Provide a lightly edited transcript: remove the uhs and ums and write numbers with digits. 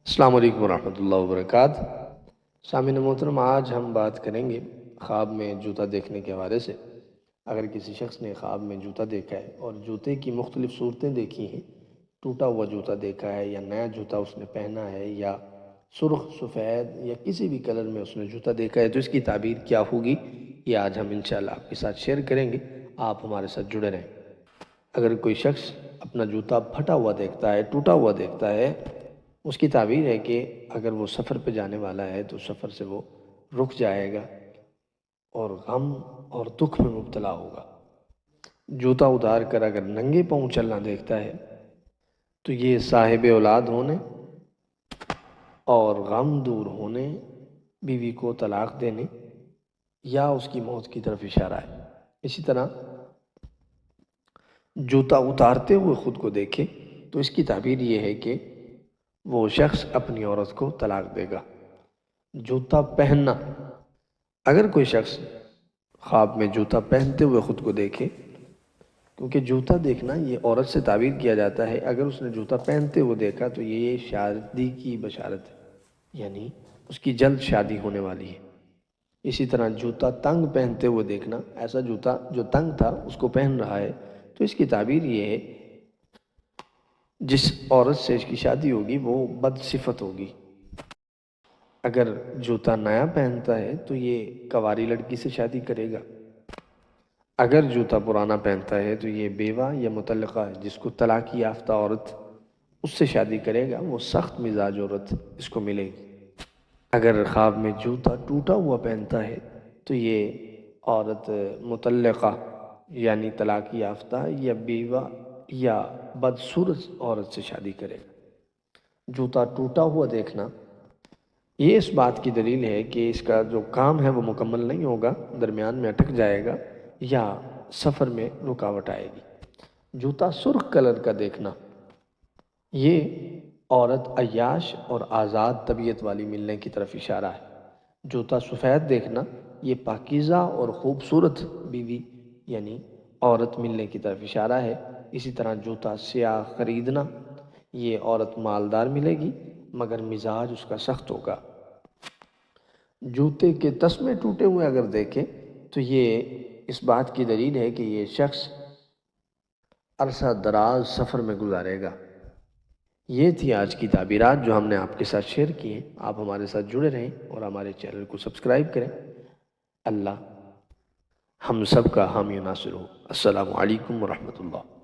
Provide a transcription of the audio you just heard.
السلام علیکم ورحمۃ اللہ وبرکاتہ۔ سامعین محترم، آج ہم بات کریں گے خواب میں جوتا دیکھنے کے حوالے سے۔ اگر کسی شخص نے خواب میں جوتا دیکھا ہے اور جوتے کی مختلف صورتیں دیکھی ہیں، ٹوٹا ہوا جوتا دیکھا ہے یا نیا جوتا اس نے پہنا ہے یا سرخ، سفید یا کسی بھی کلر میں اس نے جوتا دیکھا ہے، تو اس کی تعبیر کیا ہوگی، یہ آج ہم انشاءاللہ آپ کے ساتھ شیئر کریں گے۔ آپ ہمارے ساتھ جڑے رہیں۔ اگر کوئی شخص اپنا جوتا پھٹا ہوا دیکھتا ہے، ٹوٹا ہوا دیکھتا ہے، اس کی تعبیر ہے کہ اگر وہ سفر پہ جانے والا ہے تو سفر سے وہ رک جائے گا اور غم اور دکھ میں مبتلا ہوگا۔ جوتا اتار کر اگر ننگے پاؤں چلنا دیکھتا ہے تو یہ صاحب اولاد ہونے اور غم دور ہونے، بیوی کو طلاق دینے یا اس کی موت کی طرف اشارہ ہے۔ اسی طرح جوتا اتارتے ہوئے خود کو دیکھے تو اس کی تعبیر یہ ہے کہ وہ شخص اپنی عورت کو طلاق دے گا۔ جوتا پہننا، اگر کوئی شخص خواب میں جوتا پہنتے ہوئے خود کو دیکھے، کیونکہ جوتا دیکھنا یہ عورت سے تعبیر کیا جاتا ہے، اگر اس نے جوتا پہنتے ہوئے دیکھا تو یہ شادی کی بشارت ہے، یعنی اس کی جلد شادی ہونے والی ہے۔ اسی طرح جوتا تنگ پہنتے ہوئے دیکھنا، ایسا جوتا جو تنگ تھا اس کو پہن رہا ہے، تو اس کی تعبیر یہ ہے جس عورت سے اس کی شادی ہوگی وہ بد صفت ہوگی۔ اگر جوتا نیا پہنتا ہے تو یہ کنواری لڑکی سے شادی کرے گا۔ اگر جوتا پرانا پہنتا ہے تو یہ بیوہ یا مطلقہ جس کو طلاق یافتہ عورت اس سے شادی کرے گا، وہ سخت مزاج عورت اس کو ملے گی۔ اگر خواب میں جوتا ٹوٹا ہوا پہنتا ہے تو یہ عورت مطلقہ یعنی طلاق یافتہ یا بیوہ یا بدصورت عورت سے شادی کرے گا۔ جوتا ٹوٹا ہوا دیکھنا یہ اس بات کی دلیل ہے کہ اس کا جو کام ہے وہ مکمل نہیں ہوگا، درمیان میں اٹک جائے گا یا سفر میں رکاوٹ آئے گی۔ جوتا سرخ کلر کا دیکھنا یہ عورت عیاش اور آزاد طبیعت والی ملنے کی طرف اشارہ ہے۔ جوتا سفید دیکھنا یہ پاکیزہ اور خوبصورت بیوی یعنی عورت ملنے کی طرف اشارہ ہے۔ اسی طرح جوتا سیاہ خریدنا یہ عورت مالدار ملے گی مگر مزاج اس کا سخت ہوگا۔ جوتے کے تسمے ٹوٹے ہوئے اگر دیکھیں تو یہ اس بات کی دلیل ہے کہ یہ شخص عرصہ دراز سفر میں گزارے گا۔ یہ تھی آج کی تعبیرات جو ہم نے آپ کے ساتھ شیئر کی ہیں۔ آپ ہمارے ساتھ جڑے رہیں اور ہمارے چینل کو سبسکرائب کریں۔ اللہ ہم سب کا حامی و ناصر ہو۔ السلام علیکم ورحمۃ اللہ۔